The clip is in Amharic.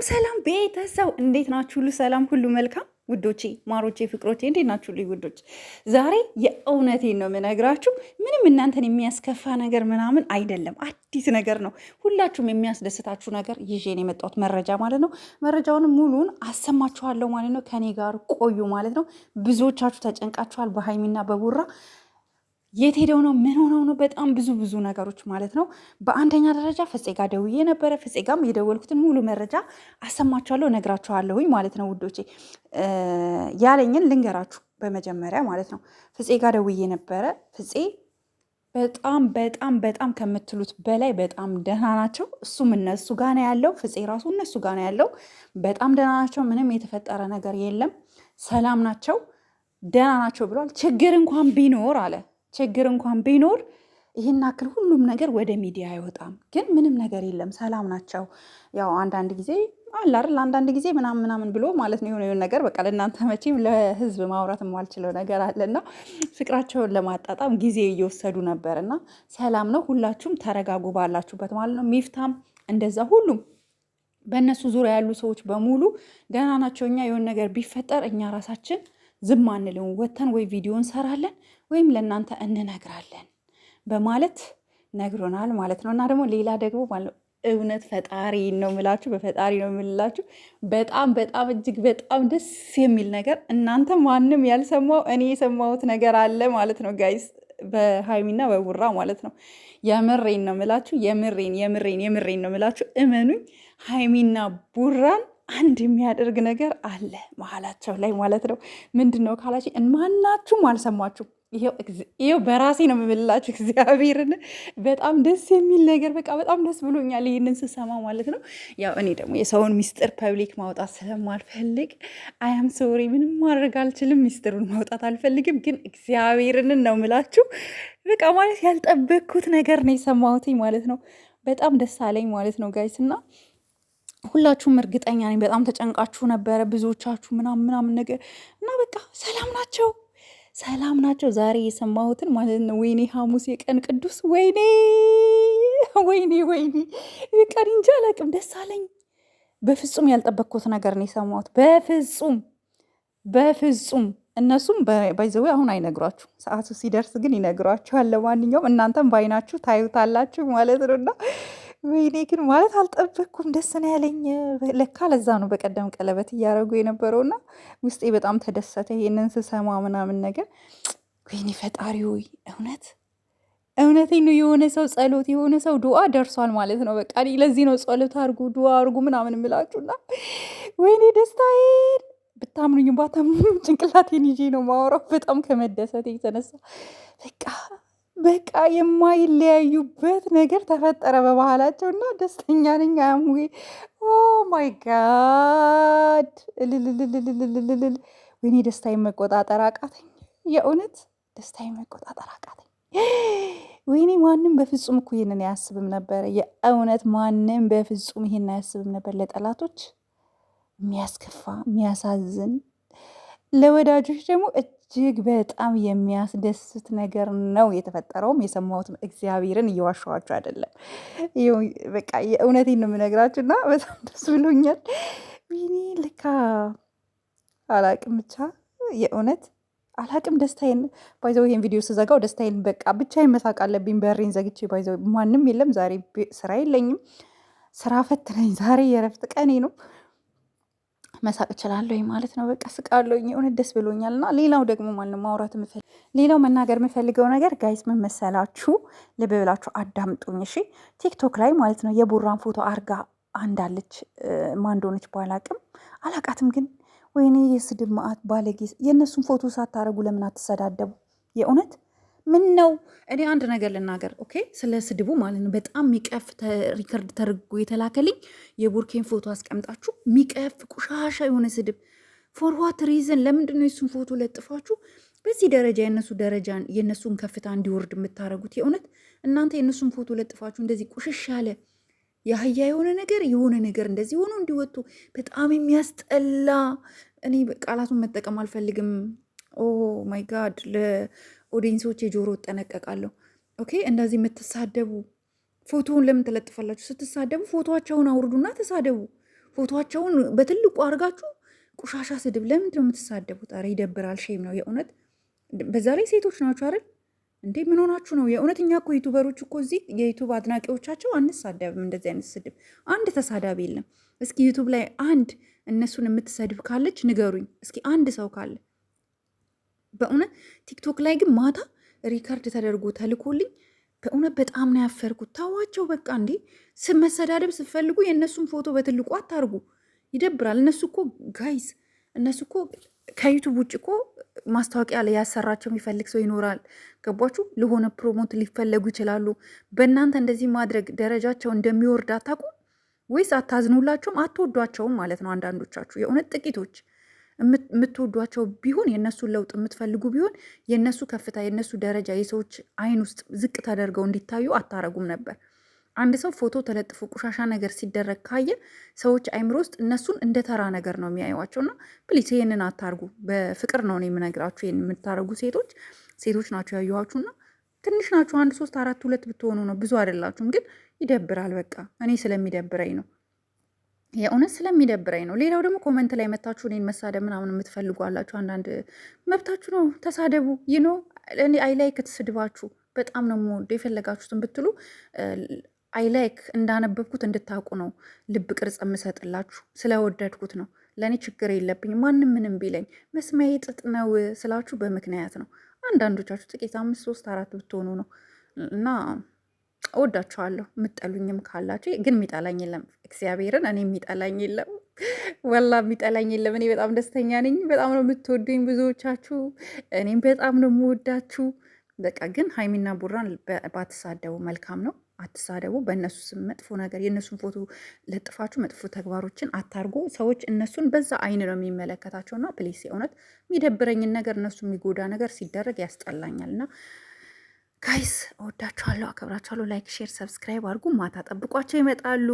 ሰላም ቤተሰብ እንዴት ናችሁ? ሁሉ ሰላም፣ ሁሉ መልካም ውዶቼ፣ ማሮቼ፣ ፍቅሮቼ እንዴት ናችሁ? ልዩ ውዶች፣ ዛሬ የእውነቴን ነው የምነግራችሁ። ምንም እናንተን የሚያስከፋ ነገር ምናምን አይደለም፣ አዲስ ነገር ነው። ሁላችሁም የሚያስደስታችሁ ነገር ይዤ ነው የመጣሁት፣ መረጃ ማለት ነው። መረጃውንም ሙሉን አሰማችኋለሁ ማለት ነው። ከኔ ጋር ቆዩ ማለት ነው። ብዙዎቻችሁ ተጨንቃችኋል በሀይሚና በቡራ የት ሄደው ነው? ምን ሆነው ነው? በጣም ብዙ ነገሮች ማለት ነው። በአንደኛ ደረጃ ፍፄ ጋር ደውዬ ነበረ። ፍፄ ጋርም የደወልኩትን ሙሉ መረጃ አሰማችኋለሁ፣ ነግራችኋለሁኝ ማለት ነው ውዶቼ። ያለኝን ልንገራችሁ በመጀመሪያ ማለት ነው። ፍፄ ጋር ደውዬ ነበረ። ፍፄ በጣም ከምትሉት በላይ በጣም ደህና ናቸው። እሱም እነሱ ጋር ነው ያለው። ፍፄ ራሱ እነሱ ጋር ነው ያለው። በጣም ደህና ናቸው። ምንም የተፈጠረ ነገር የለም። ሰላም ናቸው፣ ደህና ናቸው ብሏል። ችግር እንኳን ቢኖር አለ ችግር እንኳን ቢኖር ይህን አክል ሁሉም ነገር ወደ ሚዲያ አይወጣም። ግን ምንም ነገር የለም፣ ሰላም ናቸው። ያው አንዳንድ ጊዜ አለ አይደል፣ አንዳንድ ጊዜ ምናምን ብሎ ማለት ነው የሆነ ነገር በቃ ለእናንተ መቼም ለህዝብ ማውራት የማልችለው ነገር አለና ፍቅራቸውን ለማጣጣም ጊዜ እየወሰዱ ነበር እና ሰላም ነው። ሁላችሁም ተረጋጉ ባላችሁበት ማለት ነው። ሚፍታም እንደዛ፣ ሁሉም በእነሱ ዙሪያ ያሉ ሰዎች በሙሉ ደህና ናቸው። እኛ የሆነ ነገር ቢፈጠር እኛ ራሳችን ዝም አንልም፣ ወተን ወይ ቪዲዮ እንሰራለን ወይም ለእናንተ እንነግራለን በማለት ነግሮናል ማለት ነው። እና ደግሞ ሌላ ደግሞ እውነት ፈጣሪ ነው የምላችሁ፣ በፈጣሪ ነው የምልላችሁ። በጣም እጅግ በጣም ደስ የሚል ነገር እናንተ ማንም ያልሰማው እኔ የሰማሁት ነገር አለ ማለት ነው ጋይስ፣ በሀይሚና በቡራ ማለት ነው። የምሬን ነው የምላችሁ፣ የምሬን ነው የምላችሁ። እመኑኝ ሀይሚና ቡራን አንድ የሚያደርግ ነገር አለ መሀላቸው ላይ ማለት ነው። ምንድን ነው ካላችሁ ማናችሁም አልሰማችሁም። ይኸው በራሴ ነው የምልላችሁ። እግዚአብሔርን በጣም ደስ የሚል ነገር በቃ በጣም ደስ ብሎኛል ይህንን ስሰማ ማለት ነው። ያው እኔ ደግሞ የሰውን ሚስጥር ፐብሊክ ማውጣት ስለማልፈልግ አያም ሶሪ፣ ምንም ማድረግ አልችልም። ሚስጥሩን ማውጣት አልፈልግም። ግን እግዚአብሔርን ነው የምላችሁ በቃ ማለት ያልጠበቅኩት ነገር ነው የሰማሁት ማለት ነው። በጣም ደስ አለኝ ማለት ነው ጋይስ። እና ሁላችሁም እርግጠኛ ነኝ በጣም ተጨንቃችሁ ነበረ ብዙዎቻችሁ ምናምን ነገር እና በቃ ሰላም ናቸው። ዛሬ የሰማሁትን ማለት ነው። ወይኔ ሐሙስ የቀን ቅዱስ፣ ወይኔ ቀን እንጂ አላቅም፣ ደስ አለኝ። በፍጹም ያልጠበቅኩት ነገር ነው የሰማሁት። በፍጹም እነሱም ባይዘዌ አሁን አይነግሯችሁ፣ ሰዓቱ ሲደርስ ግን ይነግሯችኋል። ለማንኛውም እናንተም በአይናችሁ ታዩታላችሁ ማለት ነው። እና ወይኔ ግን ማለት አልጠበቅኩም፣ ደስ ነው ያለኝ። ለካ ለዛ ነው በቀደም ቀለበት እያደረጉ የነበረውና ውስጤ በጣም ተደሰተ ይሄንን ስሰማ ምናምን ነገር። ወይኔ ፈጣሪ ሆይ እውነቴን ነው። የሆነ ሰው ጸሎት፣ የሆነ ሰው ዱዓ ደርሷል ማለት ነው። በቃ ለዚህ ነው ጸሎት አርጉ፣ ዱዓ አርጉ ምናምን የምላችሁና ወይኔ ደስታዬን ብታምኑኝ ባታምኑኝ ጭንቅላቴን ይዤ ነው ማወራው። በጣም ከመደሰት የተነሳ በቃ የማይለያዩበት ነገር ተፈጠረ በባህላቸው እና ደስተኛ ነኝ። አያምዌ ኦ ማይ ጋድ እልልልልልልልል። ወይኔ ደስታዬን መቆጣጠር አቃተኝ። የእውነት ደስታዬን መቆጣጠር አቃተኝ። ወይኔ ማንም በፍጹም እኮ ይህንን አያስብም ነበረ። የእውነት ማንም በፍጹም ይህን አያስብም ነበር። ለጠላቶች የሚያስከፋ የሚያሳዝን፣ ለወዳጆች ደግሞ እጅግ በጣም የሚያስደስት ነገር ነው የተፈጠረውም የሰማሁትም። እግዚአብሔርን እየዋሸኋችሁ አይደለም፣ በቃ የእውነቴን ነው የምነግራችሁ እና በጣም ደስ ብሎኛል። ወይኔ ልካ አላቅም፣ ብቻ የእውነት አላቅም። ደስታዬን ባይዘው ይሄን ቪዲዮ ስዘጋው ደስታዬን በቃ ብቻዬን መሳቅ አለብኝ። በሬን ዘግቼ ባይዘው ማንም የለም ዛሬ፣ ስራ የለኝም፣ ስራ ፈት ነኝ ዛሬ፣ የእረፍት ቀኔ ነው። መሳቅ እችላለሁ ማለት ነው። በቃ ስቃለሁ። እውነት ደስ ብሎኛል። እና ሌላው ደግሞ ሌላው መናገር የምፈልገው ነገር ጋይስ ምን መሰላችሁ? ልብ ብላችሁ አዳምጡኝ እሺ። ቲክቶክ ላይ ማለት ነው የቡራን ፎቶ አርጋ አንዳለች፣ ማን እንደሆነች አላቃትም፣ ግን ወይኔ የስድብ ማአት ባለጌ። የእነሱን ፎቶ ሳታረጉ ለምን አትሰዳደቡ? የእውነት ምን ነው? እኔ አንድ ነገር ልናገር ኦኬ፣ ስለ ስድቡ ማለት ነው። በጣም ሚቀፍ ሪከርድ ተደርጎ የተላከልኝ የቡርኬን ፎቶ አስቀምጣችሁ ሚቀፍ ቆሻሻ የሆነ ስድብ ፎር ዋት ሪዝን? ለምንድን ነው የሱን ፎቶ ለጥፋችሁ በዚህ ደረጃ የእነሱን ከፍታ እንዲወርድ የምታደርጉት? የእውነት እናንተ የእነሱን ፎቶ ለጥፋችሁ እንደዚህ ቁሽሽ ያለ የአህያ የሆነ ነገር እንደዚህ ሆኖ እንዲወጡ በጣም የሚያስጠላ። እኔ ቃላቱን መጠቀም አልፈልግም። ኦ ማይ ጋድ፣ ለኦዲየንሶች የጆሮ እጠነቀቃለሁ። ኦኬ፣ እንደዚህ የምትሳደቡ ፎቶውን ለምን ትለጥፋላችሁ? ስትሳደቡ ፎቶቸውን አውርዱና ተሳደቡ። ፎቶቸውን በትልቁ አድርጋችሁ ቆሻሻ ስድብ ለምንድን ነው የምትሳደቡት? ኧረ ይደብራል። ሼም ነው የእውነት። በዛ ላይ ሴቶች ናችሁ አይደል እንዴ? ምን ሆናችሁ ነው የእውነት? እኛ እኮ ዩቱበሮች እኮ እዚህ የዩቱብ አድናቂዎቻቸው አንሳደብም። እንደዚህ አይነት ስድብ አንድ ተሳዳቢ የለም። እስኪ ዩቱብ ላይ አንድ እነሱን የምትሰድብ ካለች ንገሩኝ እስኪ፣ አንድ ሰው ካለ በእውነት። ቲክቶክ ላይ ግን ማታ ሪከርድ ተደርጎ ተልኮልኝ በእውነት በጣም ነው ያፈርኩት። ታዋቸው በቃ እንዴ። መሰዳደብ ስትፈልጉ የእነሱን ፎቶ በትልቁ አታርጉ። ይደብራል። እነሱ እኮ ጋይዝ፣ እነሱ እኮ ከዩቱብ ውጭ እኮ ማስታወቂያ ላይ ያሰራቸው የሚፈልግ ሰው ይኖራል። ገባችሁ? ለሆነ ፕሮሞት ሊፈለጉ ይችላሉ። በእናንተ እንደዚህ ማድረግ ደረጃቸው እንደሚወርድ አታውቁም ወይስ አታዝኑላቸውም? አትወዷቸውም ማለት ነው። አንዳንዶቻችሁ የእውነት ጥቂቶች የምትወዷቸው ቢሆን የእነሱን ለውጥ የምትፈልጉ ቢሆን የእነሱ ከፍታ የእነሱ ደረጃ የሰዎች አይን ውስጥ ዝቅ ተደርገው እንዲታዩ አታረጉም ነበር። አንድ ሰው ፎቶ ተለጥፎ ቆሻሻ ነገር ሲደረግ ካየ ሰዎች አይምሮ ውስጥ እነሱን እንደ ተራ ነገር ነው የሚያዩዋቸውና ፕሊስ ይህንን አታርጉ። በፍቅር ነው የምነግራችሁ። ይህን የምታረጉ ሴቶች ናቸው ያየኋችሁና ትንሽ ናችሁ። 1 3 4 2 ብትሆኑ ነው፣ ብዙ አይደላችሁም። ግን ይደብራል። በቃ እኔ ስለሚደብረኝ ነው፣ የእውነት ስለሚደብረኝ ነው። ሌላው ደግሞ ኮመንት ላይ መታችሁ እኔን መሳደብ ምናምን የምትፈልጉ አላችሁ። አንዳንድ መብታችሁ ነው፣ ተሳደቡ። ይኖ እኔ አይላይክ ትስድባችሁ በጣም ነው የምወደው። የፈለጋችሁትን ብትሉ አይላይክ እንዳነበብኩት እንድታውቁ ነው ልብ ቅርጽ የምሰጥላችሁ። ስለወደድኩት ነው። ለእኔ ችግር የለብኝ ማንም ምንም ቢለኝ። መስሚያዬ ጥጥ ነው ስላችሁ በምክንያት ነው። አንዳንዶቻችሁ ጥቂት 5 3 4 ብትሆኑ ነው እና እወዳችኋለሁ። የምጠሉኝም ካላችሁ ግን የሚጠላኝ የለም። እግዚአብሔርን እኔ የሚጠላኝ የለም፣ ወላ የሚጠላኝ የለም። እኔ በጣም ደስተኛ ነኝ። በጣም ነው የምትወዱኝ ብዙዎቻችሁ፣ እኔም በጣም ነው የምወዳችሁ። በቃ ግን ሀይሚና ቡራን ባትሳደቡ መልካም ነው። አትሳደቡ። በእነሱ ስም መጥፎ ነገር የእነሱን ፎቶ ለጥፋችሁ መጥፎ ተግባሮችን አታርጉ። ሰዎች እነሱን በዛ አይን ነው የሚመለከታቸውና ፕሊስ፣ የእውነት የሚደብረኝን ነገር እነሱ የሚጎዳ ነገር ሲደረግ ያስጠላኛል እና ጋይስ እወዳችኋለሁ፣ አከብራችኋለሁ። ላይክ፣ ሼር፣ ሰብስክራይብ አድርጉ። ማታ ጠብቋቸው ይመጣሉ።